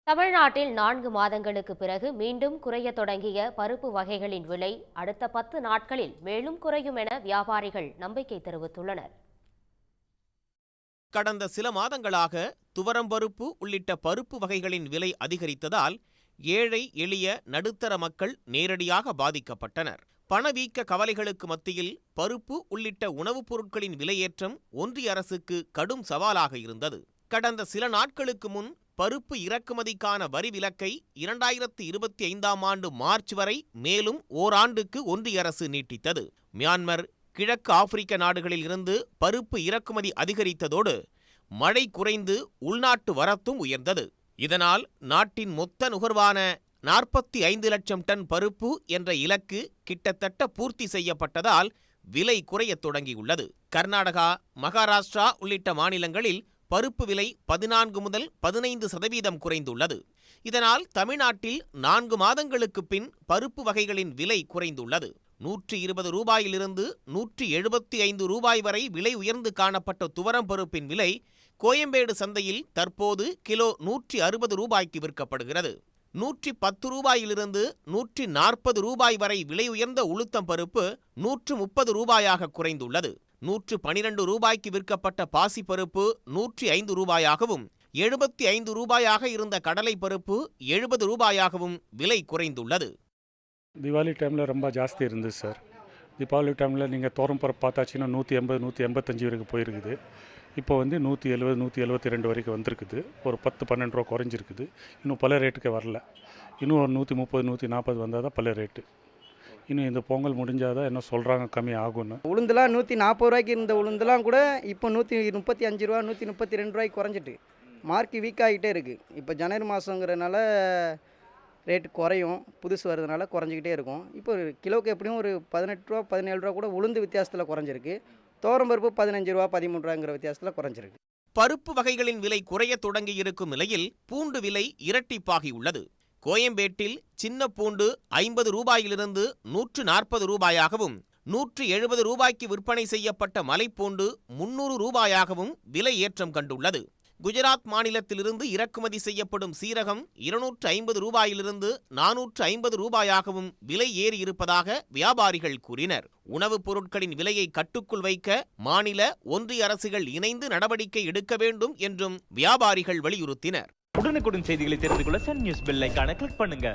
தமிழ்நாட்டில் 4 மாதங்களுக்கு பிறகு மீண்டும் குறைய தொடங்கிய பருப்பு வகைகளின் விலை அடுத்த 10 நாட்களில் மேலும் குறையும் என வியாபாரிகள் நம்பிக்கை தெரிவித்துள்ளனர். கடந்த சில மாதங்களாக துவரம்பருப்பு உள்ளிட்ட பருப்பு வகைகளின் விலை அதிகரித்ததால் ஏழை எளிய நடுத்தர மக்கள் நேரடியாக பாதிக்கப்பட்டனர். பணவீக்க கவலைகளுக்கு மத்தியில் பருப்பு உள்ளிட்ட உணவுப் பொருட்களின் விலையேற்றம் ஒன்றிய அரசுக்கு கடும் சவாலாக இருந்தது. கடந்த சில நாட்களுக்கு முன் பருப்பு இறக்குமதிக்கான வரி விலக்கை 2025ஆம் ஆண்டு மார்ச் வரை மேலும் ஓராண்டுக்கு ஒன்றிய அரசு நீட்டித்தது. மியான்மர், கிழக்கு ஆப்பிரிக்க நாடுகளில் இருந்து பருப்பு இறக்குமதி அதிகரித்ததோடு மழை குறைந்து உள்நாட்டு வரத்தும் உயர்ந்தது. இதனால் நாட்டின் மொத்த நுகர்வான 45 லட்சம் டன் பருப்பு என்ற இலக்கு கிட்டத்தட்ட பூர்த்தி செய்யப்பட்டதால் விலை குறையத் தொடங்கியுள்ளது. கர்நாடகா, மகாராஷ்டிரா உள்ளிட்ட மாநிலங்களில் பருப்பு விலை 14 முதல் 15% குறைந்துள்ளது. இதனால் தமிழ்நாட்டில் 4 மாதங்களுக்கு பின் பருப்பு வகைகளின் விலை குறைந்துள்ளது. 120 ரூபாயிலிருந்து 175 ரூபாய் வரை விலை உயர்ந்து காணப்பட்ட துவரம் பருப்பின் விலை கோயம்பேடு சந்தையில் தற்போது கிலோ 160 ரூபாய்க்கு விற்கப்படுகிறது. 110 ரூபாயிலிருந்து 140 ரூபாய் வரை விலை உயர்ந்த உளுத்தம் பருப்பு 130 ரூபாயாக குறைந்துள்ளது. 112 ரூபாய்க்கு விற்கப்பட்ட பாசி பருப்பு 105 ரூபாயாகவும் 75 ரூபாயாக இருந்த கடலை பருப்பு 70 ரூபாயாகவும் விலை குறைந்துள்ளது. தீபாவளி டைமில் ரொம்ப ஜாஸ்தி இருந்தது சார். தீபாவளி டைமில் நீங்கள் தோரம் பருப்பு பார்த்தாச்சின்னா 180, 185 வரைக்கும் போயிருக்குது. இப்போ 170, 172 வரைக்கும் வந்திருக்குது. ஒரு 10-12 ரூபா குறைஞ்சிருக்குது. இன்னும் பல ரேட்டுக்கு வரல. இன்னும் ஒரு 130, 140 வந்தால் தான் பல ரேட்டு. இன்னும் இந்த பொங்கல் முடிஞ்சாதான் என்ன சொல்கிறாங்க கம்மி ஆகும்னு. உளுந்துலாம் 140 ரூபாய்க்கு இருந்த உளுந்துலாம் கூட இப்போ 135 ரூபா, 132 ரூபாய்க்கு குறைஞ்சிட்டு மார்க்கு வீக் ஆகிட்டே இருக்குது. இப்போ ஜனவரி மாதங்கிறனால ரேட்டு குறையும், புதுசு வரதுனால குறைஞ்சிக்கிட்டே இருக்கும். இப்போ கிலோவுக்கு எப்படியும் ஒரு 18 ரூபா, 17 ரூபா கூட உளுந்து வித்தியாசத்தில் குறைஞ்சிருக்கு. தோரம்பருப்பு 15 ரூபா, 13 ரூபாங்கிற வித்தியாசத்தில் குறைஞ்சிருக்கு. பருப்பு வகைகளின் விலை குறைய தொடங்கியிருக்கும் நிலையில் பூண்டு விலை இரட்டிப்பாகியுள்ளது. கோயம்பேட்டில் சின்ன பூண்டு 50 ரூபாயிலிருந்து 140 ரூபாயாகவும் 170 ரூபாய்க்கு விற்பனை செய்யப்பட்ட மலைப்பூண்டு 300 ரூபாயாகவும் விலை ஏற்றம் கண்டுள்ளது. குஜராத் மாநிலத்திலிருந்து இறக்குமதி செய்யப்படும் சீரகம் 250 ரூபாயிலிருந்து 450 ரூபாயாகவும் விலை ஏறியிருப்பதாக வியாபாரிகள் கூறினர். உணவுப் பொருட்களின் விலையை கட்டுக்குள் வைக்க மாநில, ஒன்றிய அரசுகள் இணைந்து நடவடிக்கை எடுக்க வேண்டும் என்றும் வியாபாரிகள் வலியுறுத்தினர். உடனுக்குடன் செய்திகளை தெரிந்து கொள்ள சன் நியூஸ் பெல் ஐகானை கிளிக் பண்ணுங்க.